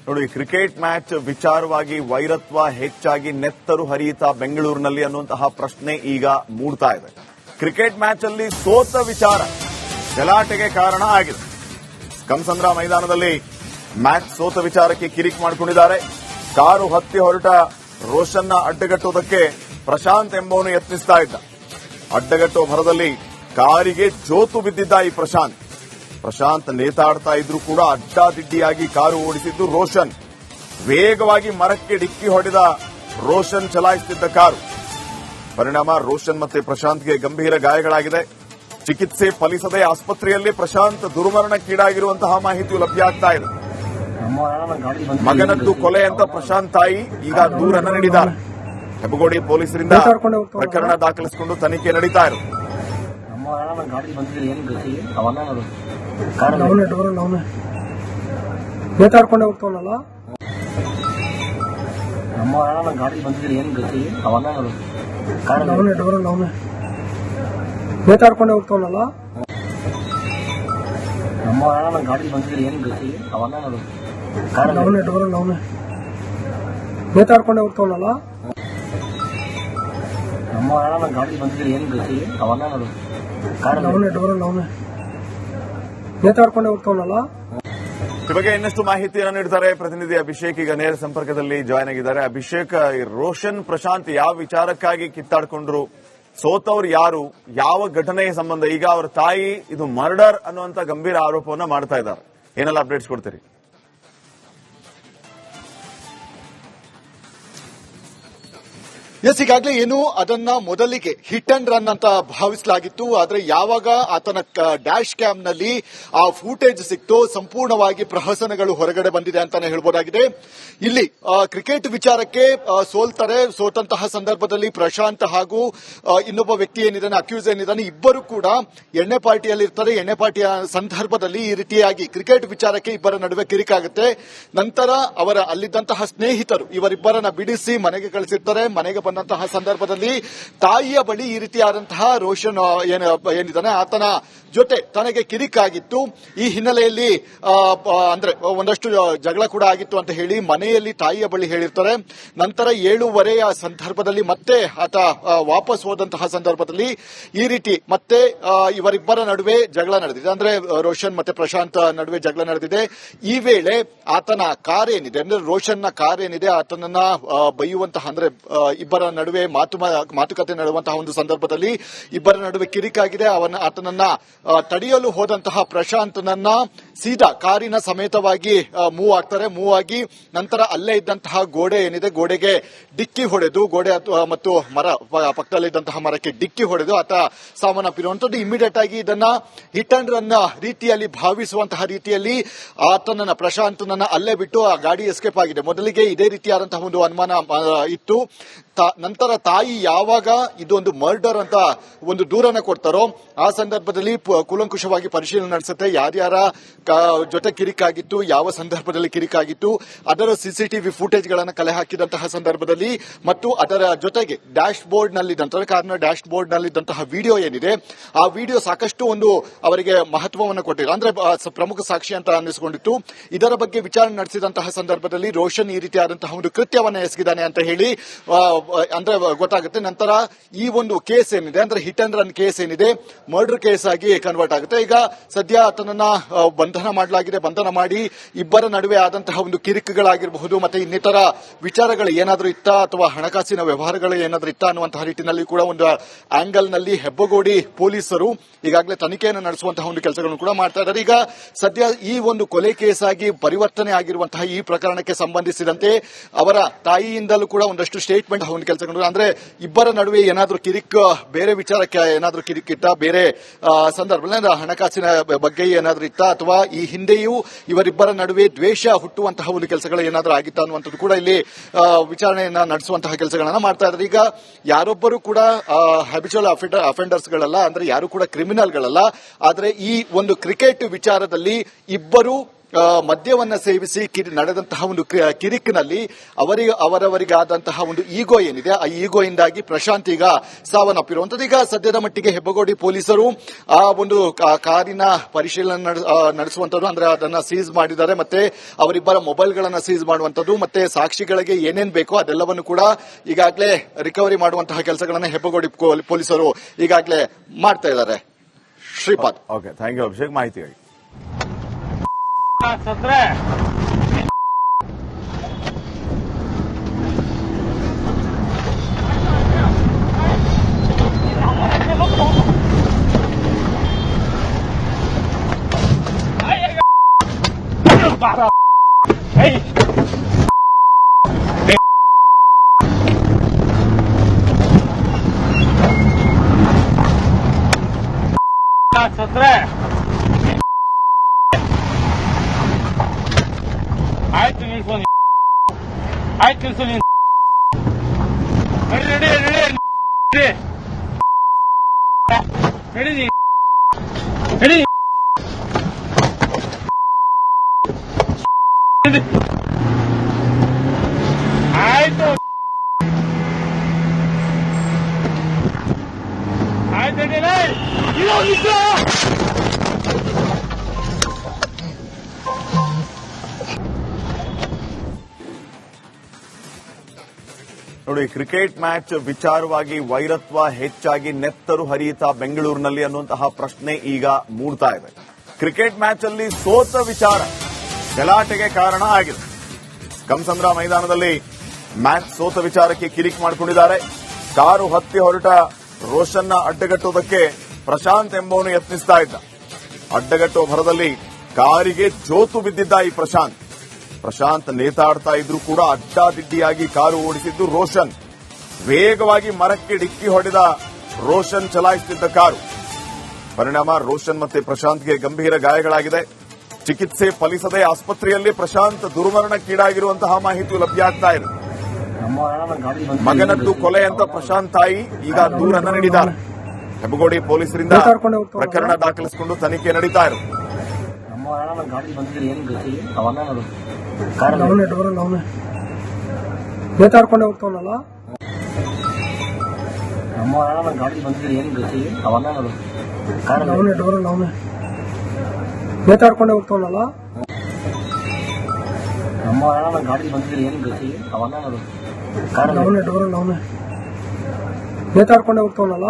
ನೋಡಿ, cricket match ವಿಚಾರವಾಗಿ ವೈರತ್ವ ಹೆಚ್ಚಾಗಿ ನೆತ್ತರು ಹರಿಯುತ್ತಾ ಬೆಂಗಳೂರಿನಲ್ಲಿ ಅನ್ನುವಂತಹ ಪ್ರಶ್ನೆ ಈಗ ಮೂಡ್ತಾ ಇದೆ. ಕ್ರಿಕೆಟ್ ಮ್ಯಾಚ್ ಅಲ್ಲಿ ಸೋತ ವಿಚಾರ ಗಲಾಟೆಗೆ ಕಾರಣ ಆಗಿದೆ. ಕಮಸಂದ್ರ ಮೈದಾನದಲ್ಲಿ ಮ್ಯಾಚ್ ಸೋತ ವಿಚಾರಕ್ಕೆ ಕಿರಿಕ್ ಮಾಡಿಕೊಂಡಿದ್ದಾರೆ. ಕಾರು ಹತ್ತಿ ಹೊರಟ ರೋಷನ್ನ ಅಡ್ಡಗಟ್ಟುವುದಕ್ಕೆ ಪ್ರಶಾಂತ್ ಎಂಬವನು ಯತ್ನಿಸ್ತಾ ಇದ್ದ. ಅಡ್ಡಗಟ್ಟುವ ಭರದಲ್ಲಿ ಕಾರಿಗೆ ಜೋತು ಬಿದ್ದಿದ್ದ ಈ ಪ್ರಶಾಂತ್ ನೇತಾಡ್ತಾ ಇದ್ರೂ ಕೂಡ ಅಡ್ಡಾದಿಡ್ಡಿಯಾಗಿ ಕಾರು ಓಡಿಸಿದ್ದು ರೋಷನ್. ವೇಗವಾಗಿ ಮರಕ್ಕೆ ಡಿಕ್ಕಿ ಹೊಡೆದ ರೋಷನ್ ಚಲಾಯಿಸುತ್ತಿದ್ದ ಕಾರು. ಪರಿಣಾಮ ರೋಷನ್ ಮತ್ತೆ ಪ್ರಶಾಂತ್ಗೆ ಗಂಭೀರ ಗಾಯಗಳಾಗಿದೆ. ಚಿಕಿತ್ಸೆ ಫಲಿಸದೆ ಆಸ್ಪತ್ರೆಯಲ್ಲಿ ಪ್ರಶಾಂತ್ ದುರ್ಮರಣಕ್ಕೀಡಾಗಿರುವಂತಹ ಮಾಹಿತಿಯು ಲಭ್ಯ ಆಗ್ತಾ ಇದೆ. ಮಗನದ್ದು ಕೊಲೆ ಅಂತ ಪ್ರಶಾಂತ್ ತಾಯಿ ಈಗ ದೂರನ್ನು ನೀಡಿದ್ದಾರೆ. ಹೆಬ್ಬಗೋಡಿ ಪೊಲೀಸರಿಂದ ಪ್ರಕರಣ ದಾಖಲಿಸಿಕೊಂಡು ತನಿಖೆ ನಡೀತಾ ಇದೆ. ನೇತಾಡ್ಕೊಂಡೆ ಹೋಗ್ತಾವನಲ್ಲ ಗಾಡಿ ಬಂದಿದ್ರೆ ಏನ್ ಗತಿ ನೇತಾಡ್ಕೊಂಡೆ ಹೋಗ್ತಾವನಲ್ಲ ನಮ್ಮ ಗಾಡಿ ಬಂದಿದ್ರೆ ಏನ್ ಗತಿ ನೇತಾಡ್ಕೊಂಡೆ ಹೋಗ್ತಾವನಲ್ಲ ನಮ್ಮ ಗಾಡಿ ಬಂದಿದ್ರೆ ಏನ್ ಗತಿ ನೇತಾಡ್ಕೊಂಡೆ ಹೋಗ್ತಾವನಲ್ಲ. ಈ ಬಗ್ಗೆ ಇನ್ನಷ್ಟು ಮಾಹಿತಿಯನ್ನು ನೀಡುತ್ತಾರೆ ಪ್ರತಿನಿಧಿ ಅಭಿಷೇಕ್. ಈಗ ನೇರ ಸಂಪರ್ಕದಲ್ಲಿ ಜಾಯ್ನ್ ಆಗಿದ್ದಾರೆ. ಅಭಿಷೇಕ್, ರೋಷನ್ ಪ್ರಶಾಂತ್ ಯಾವ ವಿಚಾರಕ್ಕಾಗಿ ಕಿತ್ತಾಡ್ಕೊಂಡ್ರು, ಸೋತವ್ರು ಯಾರು, ಯಾವ ಘಟನೆಗೆ ಸಂಬಂಧ? ಈಗ ಅವರ ತಾಯಿ ಇದು ಮರ್ಡರ್ ಅನ್ನುವಂತ ಗಂಭೀರ ಆರೋಪವನ್ನ ಮಾಡ್ತಾ ಇದ್ದಾರೆ. ಏನೆಲ್ಲ ಅಪ್ಡೇಟ್ಸ್ ಕೊಡ್ತೀರಿ? ಎಸ್, ಈಗಾಗಲೇ ಏನು ಅದನ್ನ ಮೊದಲಿಗೆ ಹಿಟ್ ಅಂಡ್ ರನ್ ಅಂತ ಭಾವಿಸಲಾಗಿತ್ತು. ಆದ್ರೆ ಯಾವಾಗ ಆತನ ಡ್ಯಾಶ್ ಕ್ಯಾಮ್ ನಲ್ಲಿ ಆ ಫೂಟೇಜ್ ಸಿಕ್ತು, ಸಂಪೂರ್ಣವಾಗಿ ಪ್ರಹಸನಗಳು ಹೊರಗಡೆ ಬಂದಿದೆ ಅಂತಾನೆ ಹೇಳ್ಬೋದಾಗಿದೆ. ಇಲ್ಲಿ ಕ್ರಿಕೆಟ್ ವಿಚಾರಕ್ಕೆ ಸೋತಂತಹ ಸಂದರ್ಭದಲ್ಲಿ ಪ್ರಶಾಂತ್ ಹಾಗೂ ಇನ್ನೊಬ್ಬ ವ್ಯಕ್ತಿ ಏನಿದ್ದಾನೆ, ಅಕ್ಯೂಸ್ ಏನಿದ್ದಾನೆ, ಇಬ್ಬರು ಕೂಡ ಎಣ್ಣೆ ಪಾರ್ಟಿಯಲ್ಲಿ ಇರ್ತಾರೆ. ಎಣ್ಣೆ ಪಾರ್ಟಿಯ ಸಂದರ್ಭದಲ್ಲಿ ಈ ರೀತಿಯಾಗಿ ಕ್ರಿಕೆಟ್ ವಿಚಾರಕ್ಕೆ ಇಬ್ಬರ ನಡುವೆ ಕಿರಿಕಾಗುತ್ತೆ. ನಂತರ ಅವರ ಅಲ್ಲಿದ್ದಂತಹ ಸ್ನೇಹಿತರು ಇವರಿಬ್ಬರನ್ನ ಬಿಡಿಸಿ ಮನೆಗೆ ಕಳಿಸಿರ್ತಾರೆ. ಮನೆಗೆ ಬಂದಂತಹ ಸಂದರ್ಭದಲ್ಲಿ ತಾಯಿಯ ಬಳಿ ಈ ರೀತಿಯಾದಂತಹ ರೋಷನ್ ಏನಿದ್ದಾನೆ ಆತನ ಜೊತೆ ತನಗೆ ಕಿರಿಕಾಗಿತ್ತು. ಈ ಹಿನ್ನೆಲೆಯಲ್ಲಿ ಅಂದ್ರೆ ಒಂದಷ್ಟು ಜಗಳ ಕೂಡ ಆಗಿತ್ತು ಅಂತ ಹೇಳಿ ಮನೆಯಲ್ಲಿ ತಾಯಿಯ ಬಳಿ ಹೇಳಿರ್ತಾರೆ. ನಂತರ 7:30 ಸಂದರ್ಭದಲ್ಲಿ ಮತ್ತೆ ಆತ ವಾಪಸ್ ಹೋದಂತಹ ಸಂದರ್ಭದಲ್ಲಿ ಈ ರೀತಿ ಮತ್ತೆ ಇವರಿಬ್ಬರ ನಡುವೆ ಜಗಳ ನಡೆದಿದೆ. ಅಂದ್ರೆ ರೋಷನ್ ಮತ್ತೆ ಪ್ರಶಾಂತ್ ನಡುವೆ ಜಗಳ ನಡೆದಿದೆ. ಈ ವೇಳೆ ಆತನ ಕಾರ್ ಏನಿದೆ, ಅಂದ್ರೆ ರೋಷನ್ನ ಕಾರ್ ಏನಿದೆ, ಆತನನ್ನ ಬೈಯುವಂತಹ ಅಂದ್ರೆ ಇಬ್ಬರ ನಡುವೆ ಮಾತುಕತೆ ನಡೆಯುವಂತಹ ಒಂದು ಸಂದರ್ಭದಲ್ಲಿ ಇಬ್ಬರ ನಡುವೆ ಕಿರಿಕಾಗಿದೆ. ಆತನನ್ನ ತಡೆಯಲು ಹೋದಂತಹ ಪ್ರಶಾಂತ್ನನ್ನ ಸೀದಾ ಕಾರಿನ ಸಮೇತವಾಗಿ ಮೂವ್ ಆಗಿ ನಂತರ ಅಲ್ಲೇ ಇದ್ದಂತಹ ಗೋಡೆ ಏನಿದೆ, ಗೋಡೆಗೆ ಡಿಕ್ಕಿ ಹೊಡೆದು, ಗೋಡೆ ಮತ್ತು ಮರ ಪಕ್ಕದಲ್ಲಿದ್ದಂತಹ ಮರಕ್ಕೆ ಡಿಕ್ಕಿ ಹೊಡೆದು ಆತ ಸಾವನ್ನಪ್ಪಿರುವಂತದ್ದು. ಇಮಿಡಿಯೇಟ್ ಆಗಿ ಇದನ್ನ ಹಿಟ್ ಅಂಡ್ ರನ್ ರೀತಿಯಲ್ಲಿ ಭಾವಿಸುವಂತಹ ರೀತಿಯಲ್ಲಿ ಆತನನ್ನ ಪ್ರಶಾಂತ್ನನ್ನ ಅಲ್ಲೇ ಬಿಟ್ಟು ಆ ಗಾಡಿ ಎಸ್ಕೇಪ್ ಆಗಿದೆ. ಮೊದಲಿಗೆ ಇದೇ ರೀತಿಯಾದಂತಹ ಒಂದು ಅನುಮಾನ ಇತ್ತು. ನಂತರ ತಾಯಿ ಯಾವಾಗ ಇದೊಂದು ಮರ್ಡರ್ ಅಂತ ಒಂದು ದೂರನ್ನ ಕೊಡ್ತಾರೋ ಆ ಸಂದರ್ಭದಲ್ಲಿ ಕೂಲಂಕುಷವಾಗಿ ಪರಿಶೀಲನೆ ನಡೆಸುತ್ತೆ. ಯಾರ್ಯಾರ ಜೊತೆ ಕಿರಿಕಾಗಿತ್ತು, ಯಾವ ಸಂದರ್ಭದಲ್ಲಿ ಕಿರಿಕಾಗಿತ್ತು, ಅದರ ಸಿಸಿಟಿವಿ ಫುಟೇಜ್ ಗಳನ್ನ ಕಲೆ ಹಾಕಿದಂತಹ ಸಂದರ್ಭದಲ್ಲಿ ಮತ್ತು ಅದರ ಜೊತೆಗೆ ಡ್ಯಾಶ್ ಬೋರ್ಡ್ ನಲ್ಲಿದ್ದಂತಹ ಕಾರ್ನ ಡ್ಯಾಶ್ ಬೋರ್ಡ್ ನಲ್ಲಿದ್ದಂತಹ ವಿಡಿಯೋ ಏನಿದೆ, ಆ ವಿಡಿಯೋ ಸಾಕಷ್ಟು ಒಂದು ಅವರಿಗೆ ಮಹತ್ವವನ್ನು ಕೊಟ್ಟಿದೆ. ಅಂದ್ರೆ ಪ್ರಮುಖ ಸಾಕ್ಷಿ ಅಂತ ಅನ್ನಿಸಿಕೊಂಡಿತ್ತು. ಇದರ ಬಗ್ಗೆ ವಿಚಾರಣೆ ನಡೆಸಿದಂತಹ ಸಂದರ್ಭದಲ್ಲಿ ರೋಷನ್ ಈ ರೀತಿಯಾದಂತಹ ಒಂದು ಕೃತ್ಯವನ್ನ ಎಸಗಿದ್ದಾನೆ ಅಂತ ಹೇಳಿ ಅಂದ್ರೆ ಗೊತ್ತಾಗುತ್ತೆ. ನಂತರ ಈ ಒಂದು ಕೇಸ್ ಏನಿದೆ, ಅಂದ್ರೆ ಹಿಟ್ ಅಂಡ್ ರನ್ ಕೇಸ್ ಏನಿದೆ, ಮರ್ಡರ್ ಕೇಸ್ ಆಗಿ ಕನ್ವರ್ಟ್ ಆಗುತ್ತೆ. ಈಗ ಸದ್ಯ ಆತನನ್ನ ಬಂಧನ ಮಾಡಲಾಗಿದೆ. ಬಂಧನ ಮಾಡಿ ಇಬ್ಬರ ನಡುವೆ ಆದಂತಹ ಒಂದು ಕಿರಿಕುಗಳಾಗಿರಬಹುದು ಮತ್ತೆ ಇನ್ನಿತರ ವಿಚಾರಗಳು ಏನಾದರೂ ಇತ್ತ ಅಥವಾ ಹಣಕಾಸಿನ ವ್ಯವಹಾರಗಳು ಏನಾದರೂ ಇತ್ತ ಅನ್ನುವಂತಹ ನಿಟ್ಟಿನಲ್ಲಿ ಕೂಡ ಒಂದು ಆಂಗಲ್ ನಲ್ಲಿ ಹೆಬ್ಬಗೋಡಿ ಪೊಲೀಸರು ಈಗಾಗಲೇ ತನಿಖೆಯನ್ನು ನಡೆಸುವಂತಹ ಒಂದು ಕೆಲಸಗಳನ್ನು ಕೂಡ ಮಾಡ್ತಾ ಇದ್ದಾರೆ. ಈಗ ಸದ್ಯ ಈ ಒಂದು ಕೊಲೆ ಕೇಸ್ ಆಗಿ ಪರಿವರ್ತನೆ ಆಗಿರುವಂತಹ ಈ ಪ್ರಕರಣಕ್ಕೆ ಸಂಬಂಧಿಸಿದಂತೆ ಅವರ ತಾಯಿಯಿಂದಲೂ ಕೂಡ ಒಂದಷ್ಟು ಸ್ಟೇಟ್ಮೆಂಟ್ ಒಂದು ಕೆಲಸಗಳು, ಅಂದ್ರೆ ಇಬ್ಬರ ನಡುವೆ ಏನಾದರೂ ಬೇರೆ ವಿಚಾರಕ್ಕೆ ಏನಾದರೂ ಕಿರಿಕಿತ್ತ, ಬೇರೆ ಸಂದರ್ಭದಲ್ಲಿ ಹಣಕಾಸಿನ ಬಗ್ಗೆ ಏನಾದರೂ ಇತ್ತ ಅಥವಾ ಈ ಹಿಂದೆಯೂ ಇವರಿಬ್ಬರ ನಡುವೆ ದ್ವೇಷ ಹುಟ್ಟುವಂತಹ ಒಂದು ಕೆಲಸಗಳು ಏನಾದರೂ ಆಗಿತ್ತ ಅನ್ನುವಂಥದ್ದು ಕೂಡ ಇಲ್ಲಿ ವಿಚಾರಣೆಯನ್ನ ನಡೆಸುವಂತಹ ಕೆಲಸಗಳನ್ನ ಮಾಡ್ತಾ ಇದ್ದಾರೆ. ಈಗ ಯಾರೊಬ್ಬರು ಕೂಡ ಹ್ಯಾಬಿಚುವಲ್ ಅಫೆಂಡರ್ಸ್ಗಳಲ್ಲ, ಅಂದ್ರೆ ಯಾರು ಕೂಡ ಕ್ರಿಮಿನಲ್ಗಳಲ್ಲ. ಆದ್ರೆ ಈ ಒಂದು ಕ್ರಿಕೆಟ್ ವಿಚಾರದಲ್ಲಿ ಇಬ್ಬರು ಮದ್ಯವನ್ನ ಸೇವಿಸಿ ನಡೆದಂತಹ ಒಂದು ಕಿರಿಕಿನಲ್ಲಿ ಅವರವರಿಗಾದಂತಹ ಒಂದು ಈಗೋ ಏನಿದೆ ಆ ಈಗೋಯಿಂದಾಗಿ ಪ್ರಶಾಂತ್ ಈಗ ಸಾವನ್ನಪ್ಪಿರುವಂತದ್ದು. ಈಗ ಸದ್ಯದ ಮಟ್ಟಿಗೆ ಹೆಬ್ಬಗೋಡಿ ಪೊಲೀಸರು ಆ ಒಂದು ಕಾರಿನ ಪರಿಶೀಲನೆ ನಡೆಸುವಂತದ್ದು, ಅಂದ್ರೆ ಅದನ್ನ ಸೀಸ್ ಮಾಡಿದ್ದಾರೆ. ಮತ್ತೆ ಅವರಿಬ್ಬರ ಮೊಬೈಲ್ಗಳನ್ನ ಸೀಸ್ ಮಾಡುವಂತದ್ದು, ಮತ್ತೆ ಸಾಕ್ಷಿಗಳಿಗೆ ಏನೇನ್ ಬೇಕೋ ಅದೆಲ್ಲವನ್ನು ಕೂಡ ಈಗಾಗಲೇ ರಿಕವರಿ ಮಾಡುವಂತಹ ಕೆಲಸಗಳನ್ನ ಹೆಬ್ಬಗೋಡಿ ಪೊಲೀಸರು ಈಗಾಗಲೇ ಮಾಡ್ತಾ ಇದ್ದಾರೆ. Shripad. Okay, thank you Abhishek ಮಾಹಿತಿಗಾಗಿ. ಆಯ್ತು ನಿಲ್ಸು, ಆಯ್ತು ನಿಲ್ಸು ನೀನು. ನಡಿ ನಡಿ ನಡಿ ನಡಿ ನಡಿ ಆಯ್ತು ಆಯ್ತು ನಡಿ. ನೋಡಿ, ಕ್ರಿಕೆಟ್ ಮ್ಯಾಚ್ ವಿಚಾರವಾಗಿ ವೈರತ್ವ ಹೆಚ್ಚಾಗಿ ನೆತ್ತರು ಹರಿಯುತ್ತಾ ಬೆಂಗಳೂರಿನಲ್ಲಿ ಅನ್ನುವಂತಹ ಪ್ರಶ್ನೆ ಈಗ ಮೂಡ್ತಾ ಇದೆ. ಕ್ರಿಕೆಟ್ ಮ್ಯಾಚ್ ಅಲ್ಲಿ ಸೋತ ವಿಚಾರ ಗಲಾಟೆಗೆ ಕಾರಣ ಆಗಿದೆ. ಕಮಸಂದ್ರ ಮೈದಾನದಲ್ಲಿ ಮ್ಯಾಚ್ ಸೋತ ವಿಚಾರಕ್ಕೆ ಕಿರಿಕ್ ಮಾಡಿಕೊಂಡಿದ್ದಾರೆ. ಕಾರು ಹತ್ತಿ ಹೊರಟ ರೋಷನ್ನ ಅಡ್ಡಗಟ್ಟುವುದಕ್ಕೆ ಪ್ರಶಾಂತ್ ಎಂಬುವನು ಯತ್ನಿಸ್ತಾ ಇದ್ದ. ಅಡ್ಡಗಟ್ಟುವ ಭರದಲ್ಲಿ ಕಾರಿಗೆ ಜೋತು ಬಿದ್ದಿದ್ದ ಈ ಪ್ರಶಾಂತ್ ನೇತಾಡ್ತಾ ಇದ್ರೂ ಕೂಡ ಅಡ್ಡಾದಿಡ್ಡಿಯಾಗಿ ಕಾರು ಓಡಿಸಿದ್ದು ರೋಷನ್. ವೇಗವಾಗಿ ಮರಕ್ಕೆ ಡಿಕ್ಕಿ ಹೊಡೆದ ರೋಷನ್ ಚಲಾಯಿಸುತ್ತಿದ್ದ ಕಾರು. ಪರಿಣಾಮ ರೋಷನ್ ಮತ್ತೆ ಪ್ರಶಾಂತ್ಗೆ ಗಂಭೀರ ಗಾಯಗಳಾಗಿದೆ. ಚಿಕಿತ್ಸೆ ಫಲಿಸದೆ ಆಸ್ಪತ್ರೆಯಲ್ಲಿ ಪ್ರಶಾಂತ್ ದುರ್ಮರಣಕ್ಕೀಡಾಗಿರುವಂತಹ ಮಾಹಿತಿ ಲಭ್ಯ ಆಗ್ತಾ ಇದೆ. ಮಗನದ್ದು ಕೊಲೆ ಅಂತ ಪ್ರಶಾಂತ್ ತಾಯಿ ಈಗ ದೂರನ್ನ ನೀಡಿದ್ದಾರೆ. ಹೆಬ್ಬಗೋಡಿ ಪೊಲೀಸರಿಂದ ಪ್ರಕರಣ ದಾಖಲಿಸಿಕೊಂಡು ತನಿಖೆ ನಡೀತಾ ಇದೆ. ಗಾಡಿ ಬಂದಿದ್ರೆ ಏನು ಗತಿ ಅವನ್ನ ನೇತಾಡ್ಕೊಂಡೆ ಹೋಗ್ತಾವನಲ್ಲ, ನಮ್ಮ ಗಾಡಿ ಬಂದಿದ್ರೆ ಏನು ಗತಿ ಅವನ್ನ ನೇತಾಡ್ಕೊಂಡೆ ಹೋಗ್ತಾವನಲ್ಲ, ನಮ್ಮ ಗಾಡಿ ಬಂದಿದ್ರೆ ಏನು ಗತಿ ಅವನ್ನ ನೇತಾಡ್ಕೊಂಡೆ ಹೋಗ್ತಾವನಲ್ಲ,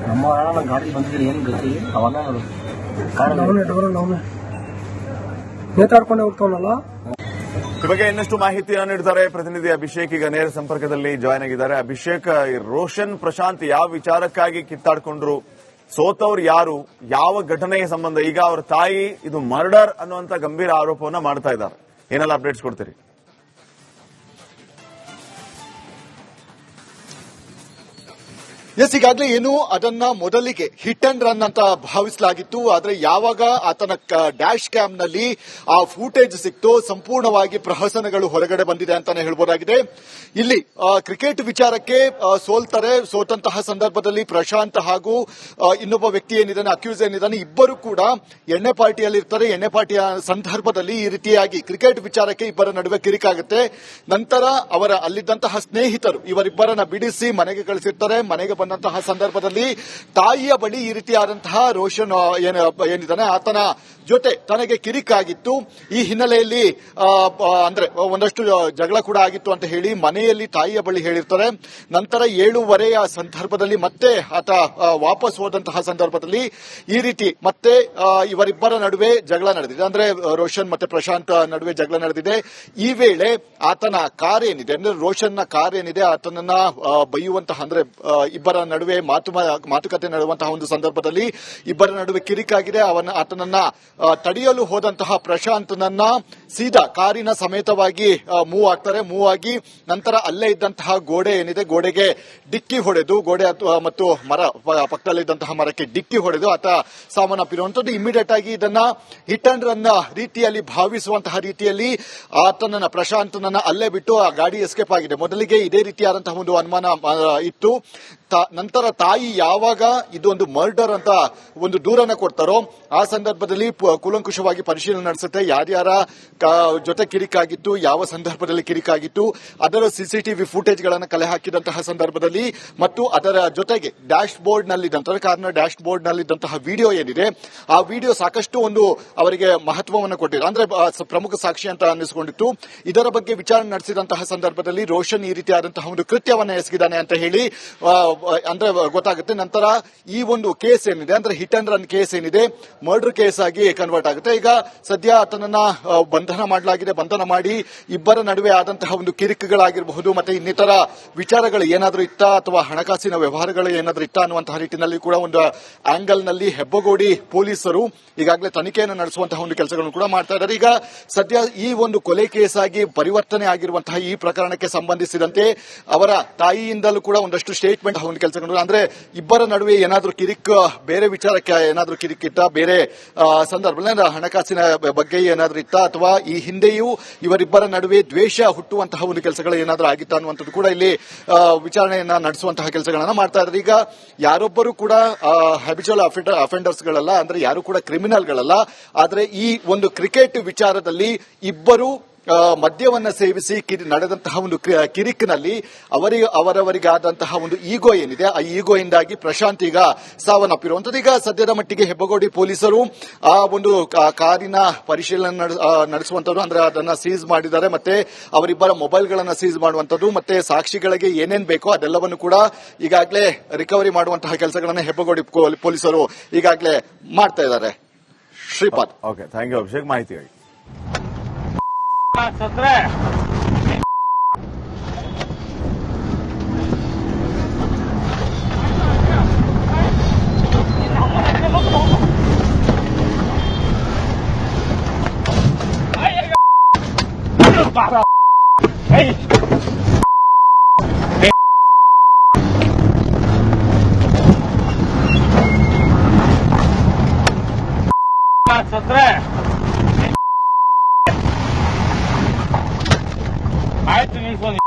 ನಮ್ಮ ಗಾಡಿ ಬಂದಿದ್ರೆ ಏನು ಗತಿ ಅವನ್ನ ನೇತಾಡ್ಕೊಂಡೆ ಹೋಗ್ತಾವನಲ್ಲ. ಈ ಬಗ್ಗೆ ಇನ್ನಷ್ಟು ಮಾಹಿತಿಯನ್ನು ನೀಡಿದ್ದಾರೆ ಪ್ರತಿನಿಧಿ ಅಭಿಷೇಕ್. ಈಗ ನೇರ ಸಂಪರ್ಕದಲ್ಲಿ ಜಾಯ್ನ್ ಆಗಿದ್ದಾರೆ. ಅಭಿಷೇಕ್, ರೋಷನ್ ಪ್ರಶಾಂತ್ ಯಾವ ವಿಚಾರಕ್ಕಾಗಿ ಕಿತ್ತಾಡ್ಕೊಂಡ್ರು, ಸೋತವ್ರು ಯಾರು, ಯಾವ ಘಟನೆಗೆ ಸಂಬಂಧ? ಈಗ ಅವರ ತಾಯಿ ಇದು ಮರ್ಡರ್ ಅನ್ನುವಂತ ಗಂಭೀರ ಆರೋಪವನ್ನ ಮಾಡ್ತಾ ಇದ್ದಾರೆ. ಏನೆಲ್ಲ ಅಪ್ಡೇಟ್ಸ್ ಕೊಡ್ತೀರಿ? ಎಸ್, ಈಗಾಗಲೇ ಏನು ಅದನ್ನ ಮೊದಲಿಗೆ ಹಿಟ್ ಅಂಡ್ ರನ್ ಅಂತ ಭಾವಿಸಲಾಗಿತ್ತು. ಆದ್ರೆ ಯಾವಾಗ ಆತನ ಡ್ಯಾಶ್ ಕ್ಯಾಮ್ ನಲ್ಲಿ ಆ ಫೂಟೇಜ್ ಸಿಕ್ತೋ ಸಂಪೂರ್ಣವಾಗಿ ಪ್ರಹಸನಗಳು ಹೊರಗಡೆ ಬಂದಿದೆ ಅಂತಾನೆ ಹೇಳ್ಬೋದಾಗಿದೆ. ಇಲ್ಲಿ ಕ್ರಿಕೆಟ್ ವಿಚಾರಕ್ಕೆ ಸೋತಂತಹ ಸಂದರ್ಭದಲ್ಲಿ ಪ್ರಶಾಂತ್ ಹಾಗೂ ಇನ್ನೊಬ್ಬ ವ್ಯಕ್ತಿ ಏನಿದ್ದಾನೆ, ಅಕ್ಯೂಸ್ ಏನಿದ್ದಾನೆ, ಇಬ್ಬರು ಕೂಡ ಎಣ್ಣೆ ಪಾರ್ಟಿಯಲ್ಲಿ ಇರ್ತಾರೆ. ಎಣ್ಣೆ ಪಾರ್ಟಿಯ ಸಂದರ್ಭದಲ್ಲಿ ಈ ರೀತಿಯಾಗಿ ಕ್ರಿಕೆಟ್ ವಿಚಾರಕ್ಕೆ ಇಬ್ಬರ ನಡುವೆ ಕಿರಿಕಾಗುತ್ತೆ. ನಂತರ ಅವರ ಅಲ್ಲಿದ್ದಂತಹ ಸ್ನೇಹಿತರು ಇವರಿಬ್ಬರನ್ನ ಬಿಡಿಸಿ ಮನೆಗೆ ಕಳಿಸಿರ್ತಾರೆ. ಮನೆಗೆ ಬಂದಂತಹ ಸಂದರ್ಭದಲ್ಲಿ ತಾಯಿಯ ಬಳಿ ಈ ರೀತಿಯಾದಂತಹ ರೋಷನ್ ಏನಿದ್ದಾನೆ ಆತನ ಜೊತೆ ತನಗೆ ಕಿರಿಕಾಗಿತ್ತು. ಈ ಹಿನ್ನೆಲೆಯಲ್ಲಿ ಅಂದ್ರೆ ಒಂದಷ್ಟು ಜಗಳ ಕೂಡ ಆಗಿತ್ತು ಅಂತ ಹೇಳಿ ಮನೆಯಲ್ಲಿ ತಾಯಿಯ ಬಳಿ ಹೇಳಿರ್ತಾರೆ. ನಂತರ 7:30 ಸಂದರ್ಭದಲ್ಲಿ ಮತ್ತೆ ಆತ ವಾಪಸ್ ಹೋದಂತಹ ಸಂದರ್ಭದಲ್ಲಿ ಈ ರೀತಿ ಮತ್ತೆ ಇವರಿಬ್ಬರ ನಡುವೆ ಜಗಳ ನಡೆದಿದೆ. ಅಂದ್ರೆ ರೋಷನ್ ಮತ್ತೆ ಪ್ರಶಾಂತ್ ನಡುವೆ ಜಗಳ ನಡೆದಿದೆ. ಈ ವೇಳೆ ಆತನ ಕಾರ್ ಏನಿದೆ ಅಂದ್ರೆ ರೋಷನ್ನ ಕಾರ್ ಏನಿದೆ ಆತನನ್ನ ಬೈಯುವಂತಹ ಅಂದ್ರೆ ಇಬ್ಬರ ನಡುವೆ ಮಾತುಕತೆ ನಡೆಯುವಂತಹ ಒಂದು ಸಂದರ್ಭದಲ್ಲಿ ಇಬ್ಬರ ನಡುವೆ ಕಿರಿಕಾಗಿದೆ. ಆತನನ್ನ ತಡೆಯಲು ಹೋದಂತಹ ಪ್ರಶಾಂತ್ನನ್ನ ಸೀದಾ ಕಾರಿನ ಸಮೇತವಾಗಿ ಮೂವ್ ಆಗಿ ನಂತರ ಅಲ್ಲೇ ಇದ್ದಂತಹ ಗೋಡೆ ಏನಿದೆ ಗೋಡೆಗೆ ಡಿಕ್ಕಿ ಹೊಡೆದು ಮತ್ತು ಮರ ಪಕ್ಕದಲ್ಲಿದ್ದಂತಹ ಮರಕ್ಕೆ ಡಿಕ್ಕಿ ಹೊಡೆದು ಆತ ಸಾವನ್ನಪ್ಪಿರುವಂತದ್ದು. ಇಮಿಡಿಯೇಟ್ ಆಗಿ ಇದನ್ನ ಹಿಟ್ ಅಂಡ್ ರನ್ ರೀತಿಯಲ್ಲಿ ಭಾವಿಸುವಂತಹ ರೀತಿಯಲ್ಲಿ ಆತನನ್ನ ಪ್ರಶಾಂತ್ನನ್ನ ಅಲ್ಲೇ ಬಿಟ್ಟು ಆ ಗಾಡಿ ಎಸ್ಕೇಪ್ ಆಗಿದೆ. ಮೊದಲಿಗೆ ಇದೇ ರೀತಿಯಾದಂತಹ ಒಂದು ಅನುಮಾನ ಇತ್ತು. ನಂತರ ತಾಯಿ ಯಾವಾಗ ಇದೊಂದು ಮರ್ಡರ್ ಅಂತ ಒಂದು ದೂರನ್ನ ಕೊಡ್ತಾರೋ ಆ ಸಂದರ್ಭದಲ್ಲಿ ಕೂಲಂಕುಷವಾಗಿ ಪರಿಶೀಲನೆ ನಡೆಸುತ್ತೆ. ಯಾರ್ಯಾರ ಜೊತೆ ಕಿರಿಕಾಗಿತ್ತು, ಯಾವ ಸಂದರ್ಭದಲ್ಲಿ ಕಿರಿಕಾಗಿತ್ತು, ಅದರ ಸಿಸಿಟಿವಿ ಫುಟೇಜ್ ಗಳನ್ನ ಕಲೆ ಹಾಕಿದಂತಹ ಸಂದರ್ಭದಲ್ಲಿ ಮತ್ತು ಅದರ ಜೊತೆಗೆ ಡ್ಯಾಶ್ ಬೋರ್ಡ್ ನಲ್ಲಿದ್ದಂತಹ ಕಾರ್ನ ಡ್ಯಾಶ್ ಬೋರ್ಡ್ ನಲ್ಲಿದ್ದಂತಹ ವಿಡಿಯೋ ಏನಿದೆ ಆ ವಿಡಿಯೋ ಸಾಕಷ್ಟು ಒಂದು ಅವರಿಗೆ ಮಹತ್ವವನ್ನು ಕೊಟ್ಟಿದೆ, ಅಂದ್ರೆ ಪ್ರಮುಖ ಸಾಕ್ಷಿ ಅಂತ ಅನ್ನಿಸಿಕೊಂಡಿತ್ತು. ಇದರ ಬಗ್ಗೆ ವಿಚಾರಣೆ ನಡೆಸಿದಂತಹ ಸಂದರ್ಭದಲ್ಲಿ ರೋಷನ್ ಈ ರೀತಿಯಾದಂತಹ ಒಂದು ಕೃತ್ಯವನ್ನ ಎಸಗಿದ್ದಾನೆ ಅಂತ ಹೇಳಿ ಅಂದ್ರೆ ಗೊತ್ತಾಗುತ್ತೆ. ನಂತರ ಈ ಒಂದು ಕೇಸ್ ಏನಿದೆ ಅಂದ್ರೆ ಹಿಟ್ ಅಂಡ್ ರನ್ ಕೇಸ್ ಏನಿದೆ ಮರ್ಡರ್ ಕೇಸ್ ಆಗಿ ಕನ್ವರ್ಟ್ ಆಗುತ್ತೆ. ಈಗ ಸದ್ಯ ಆತನನ್ನ ಬಂಧನ ಮಾಡಲಾಗಿದೆ. ಬಂಧನ ಮಾಡಿ ಇಬ್ಬರ ನಡುವೆ ಆದಂತಹ ಒಂದು ಕಿರಿಕುಗಳಾಗಿರಬಹುದು ಮತ್ತೆ ಇನ್ನಿತರ ವಿಚಾರಗಳು ಏನಾದರೂ ಇತ್ತ ಅಥವಾ ಹಣಕಾಸಿನ ವ್ಯವಹಾರಗಳು ಏನಾದರೂ ಇತ್ತ ಅನ್ನುವಂತಹ ನಿಟ್ಟಿನಲ್ಲಿ ಕೂಡ ಒಂದು ಆಂಗಲ್ ನಲ್ಲಿ ಹೆಬ್ಬಗೋಡಿ ಪೊಲೀಸರು ಈಗಾಗಲೇ ತನಿಖೆಯನ್ನು ನಡೆಸುವಂತಹ ಒಂದು ಕೆಲಸಗಳನ್ನು ಕೂಡ ಮಾಡ್ತಾ ಇದ್ದಾರೆ. ಈಗ ಸದ್ಯ ಈ ಒಂದು ಕೊಲೆ ಕೇಸ್ ಆಗಿ ಪರಿವರ್ತನೆ ಆಗಿರುವಂತಹ ಈ ಪ್ರಕರಣಕ್ಕೆ ಸಂಬಂಧಿಸಿದಂತೆ ಅವರ ತಾಯಿಯಿಂದಲೂ ಕೂಡ ಒಂದಷ್ಟು ಸ್ಟೇಟ್ಮೆಂಟ್ ಒಂದು ಕೆಲಸಗಳು ಅಂದ್ರೆ ಇಬ್ಬರ ನಡುವೆ ಏನಾದರೂ ಬೇರೆ ವಿಚಾರಕ್ಕೆ ಏನಾದರೂ ಕಿರಿಕಿತ್ತ, ಬೇರೆ ಸಂದರ್ಭದಲ್ಲಿ ಹಣಕಾಸಿನ ಬಗ್ಗೆ ಏನಾದರೂ ಇತ್ತ ಅಥವಾ ಈ ಹಿಂದೆಯೂ ಇವರಿಬ್ಬರ ನಡುವೆ ದ್ವೇಷ ಹುಟ್ಟುವಂತಹ ಒಂದು ಕೆಲಸಗಳು ಏನಾದರೂ ಆಗಿತ್ತ ಅನ್ನುವಂಥದ್ದು ಕೂಡ ಇಲ್ಲಿ ವಿಚಾರಣೆಯನ್ನ ನಡೆಸುವಂತಹ ಕೆಲಸಗಳನ್ನ ಮಾಡ್ತಾ ಇದ್ದಾರೆ. ಈಗ ಯಾರೊಬ್ಬರು ಕೂಡ ಹ್ಯಾಬಿಚುವಲ್ ಅಫೆಂಡರ್ಸ್ಗಳಲ್ಲ, ಅಂದ್ರೆ ಯಾರು ಕೂಡ ಕ್ರಿಮಿನಲ್ಗಳಲ್ಲ. ಆದ್ರೆ ಈ ಒಂದು ಕ್ರಿಕೆಟ್ ವಿಚಾರದಲ್ಲಿ ಇಬ್ಬರು ಮದ್ಯವನ್ನ ಸೇವಿಸಿ ನಡೆದಂತಹ ಒಂದು ಕಿರಿಕಿನಲ್ಲಿ ಅವರವರಿಗಾದಂತಹ ಒಂದು ಈಗೋ ಏನಿದೆ ಆ ಈಗೋ ಇಂದಾಗಿ ಪ್ರಶಾಂತ್ ಈಗ ಸಾವನ್ನಪ್ಪಿರುವಂತದ್ದು. ಈಗ ಸದ್ಯದ ಮಟ್ಟಿಗೆ ಹೆಬ್ಬಗೋಡಿ ಪೊಲೀಸರು ಆ ಒಂದು ಕಾರಿನ ಪರಿಶೀಲನೆ ನಡೆಸುವಂತದ್ದು, ಅಂದ್ರೆ ಅದನ್ನ ಸೀಸ್ ಮಾಡಿದ್ದಾರೆ. ಮತ್ತೆ ಅವರಿಬ್ಬರ ಮೊಬೈಲ್ಗಳನ್ನ ಸೀಸ್ ಮಾಡುವಂತದ್ದು ಮತ್ತೆ ಸಾಕ್ಷಿಗಳಿಗೆ ಏನೇನ್ ಬೇಕೋ ಅದೆಲ್ಲವನ್ನು ಕೂಡ ಈಗಾಗಲೇ ರಿಕವರಿ ಮಾಡುವಂತಹ ಕೆಲಸಗಳನ್ನ ಹೆಬ್ಬಗೋಡಿ ಪೊಲೀಸರು ಈಗಾಗಲೇ ಮಾಡ್ತಾ ಇದ್ದಾರೆ. Shripad. Okay, thank you Abhishek ಮಾಹಿತಿಗಾಗಿ. सत्रह ಆಯ್ತು ನಿಲ್ಸೋನಿ,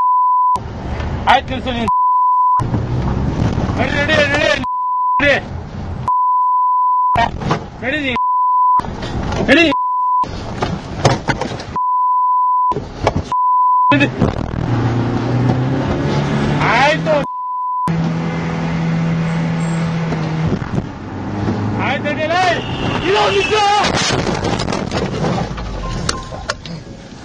ಆಯ್ತು ನಿಲ್ಸೋನಿ, ready ready ready ready ready ಆಯ್ತು ಆಯ್ತು ರೆಡಿ ಇದು ನಿಲ್ಸು.